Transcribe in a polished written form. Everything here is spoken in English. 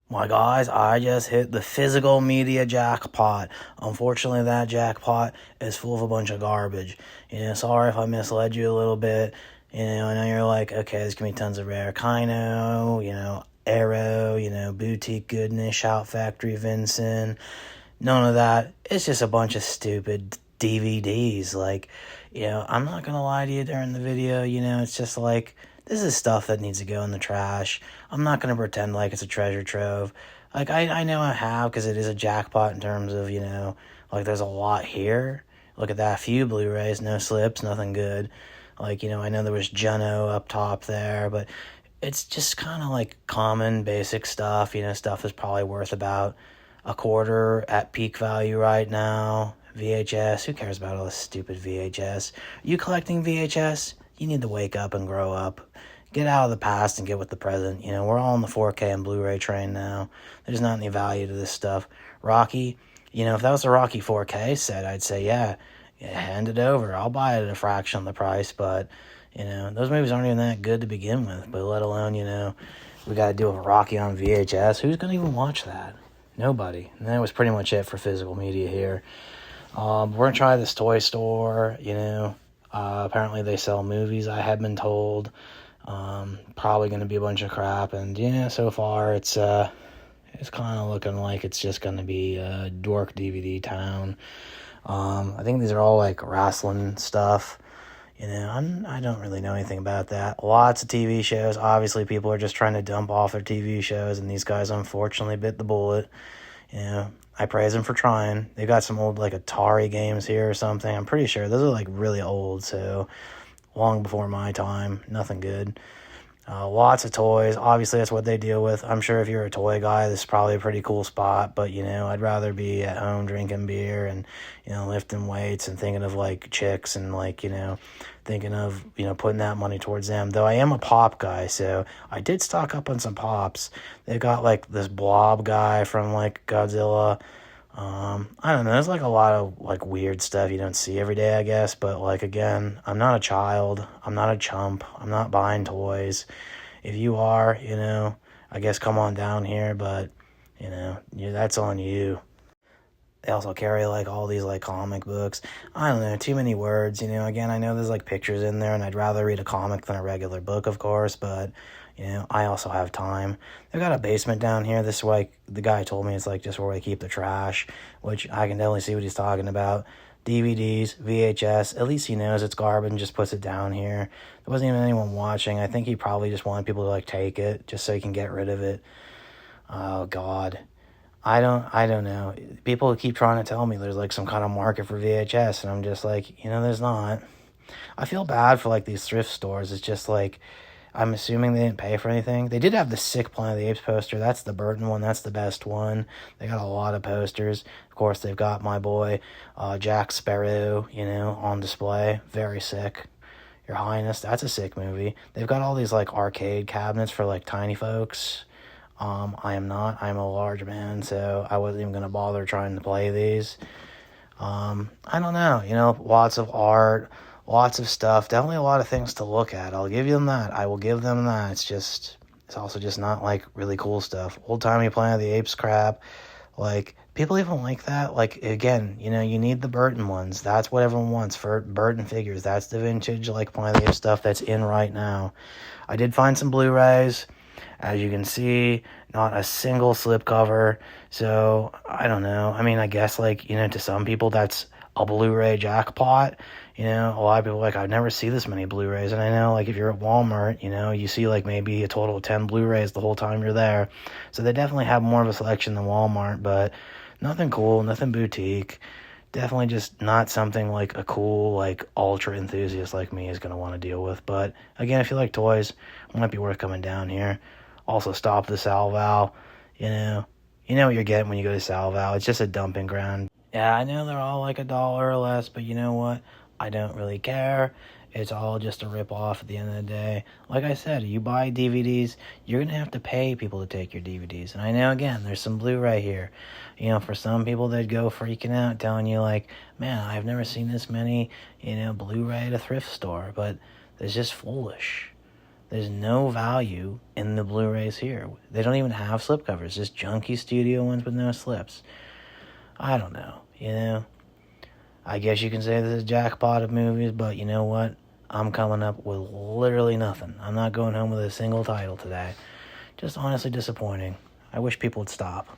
My guys, I just hit the physical media jackpot. Unfortunately, that jackpot is full of a bunch of garbage. Sorry if I misled you a little bit. I know you're like, okay, there's gonna be tons of rare Kino, Arrow, Boutique Goodness, Shout Factory, Vincent. None of that. It's just a bunch of stupid DVDs. I'm not gonna lie to you during the video. It's just like, this is stuff that needs to go in the trash. I'm not gonna pretend like it's a treasure trove. I know I have, because it is a jackpot in terms of, there's a lot here. Look at that, few Blu-rays, no slips, nothing good. I know there was Juno up top there, but it's just kind of like common, basic stuff, stuff that's probably worth about a quarter at peak value right now. VHS, who cares about all this stupid VHS? You collecting VHS? You need to wake up and grow up. Get out of the past and get with the present. We're all on the 4K and Blu-ray train now. There's not any value to this stuff. Rocky, if that was a Rocky 4K set, I'd say, yeah, hand it over. I'll buy it at a fraction of the price, but, those movies aren't even that good to begin with, but let alone, we got to do a Rocky on VHS. Who's going to even watch that? Nobody. And that was pretty much it for physical media here. We're going to try this toy store, apparently they sell movies, I have been told. Probably going to be a bunch of crap, and so far it's kind of looking like it's just going to be a dork DVD town. I think these are all like wrestling stuff. I don't really know anything about that. Lots of TV shows. Obviously, people are just trying to dump off their TV shows, and these guys unfortunately bit the bullet. I praise them for trying. They got some old, Atari games here or something. I'm pretty sure those are, really old, so long before my time. Nothing good. Lots of toys. Obviously, that's what they deal with. I'm sure if you're a toy guy, this is probably a pretty cool spot. But, I'd rather be at home drinking beer and, lifting weights and thinking of, chicks and, thinking of, putting that money towards them. Though I am a pop guy, so I did stock up on some pops. They've got, this blob guy from, Godzilla. I don't know. There's, a lot of, weird stuff you don't see every day, I guess. But, again, I'm not a child. I'm not a chump. I'm not buying toys. If you are, I guess come on down here. But, that's on you. They also carry, all these, comic books. I don't know. Too many words, Again, I know there's, pictures in there. And I'd rather read a comic than a regular book, of course. But... I also have time. They've got a basement down here. This is the guy told me it's just where they keep the trash, which I can definitely see what he's talking about. DVDs, VHS, at least he knows it's garbage and just puts it down here. There wasn't even anyone watching. I think he probably just wanted people to take it just so he can get rid of it. Oh God. I don't know. People keep trying to tell me there's some kind of market for VHS, and I'm just there's not. I feel bad for these thrift stores. It's just I'm assuming they didn't pay for anything. They did have the sick Planet of the Apes poster. That's the Burton one. That's the best one. They got a lot of posters. Of course, they've got my boy Jack Sparrow, on display. Very sick. Your Highness, that's a sick movie. They've got all these arcade cabinets for tiny folks. I am not. I'm a large man, so I wasn't even going to bother trying to play these. I don't know. Lots of art. Lots of stuff. Definitely a lot of things to look at. I'll give them that. I will give them that. It's also just not really cool stuff. Old-timey Planet of the Apes crap. People even like that. Again, you need the Burton ones. That's what everyone wants for Burton figures. That's the vintage Planet of the Apes stuff that's in right now. I did find some Blu-rays. As you can see, not a single slipcover. So, I don't know. I mean, I guess to some people that's a Blu-ray jackpot. A lot of people I've never seen this many Blu-rays. And I know, if you're at Walmart, you see, maybe a total of 10 Blu-rays the whole time you're there. So they definitely have more of a selection than Walmart, but nothing cool, nothing boutique. Definitely just not something a cool, ultra enthusiast like me is going to want to deal with. But, again, if you like toys, it might be worth coming down here. Also, stop the Salval. You know what you're getting when you go to Salval. It's just a dumping ground. Yeah, I know they're all $1 or less, but you know what? I don't really care. It's all just a rip-off at the end of the day. Like I said, you buy DVDs, you're going to have to pay people to take your DVDs. And I know, again, there's some Blu-ray here. For some people, they'd go freaking out, telling you, man, I've never seen this many, Blu-ray at a thrift store. But it's just foolish. There's no value in the Blu-rays here. They don't even have slipcovers, just junky studio ones with no slips. I don't know, I guess you can say this is a jackpot of movies, but you know what? I'm coming up with literally nothing. I'm not going home with a single title today. Just honestly disappointing. I wish people would stop.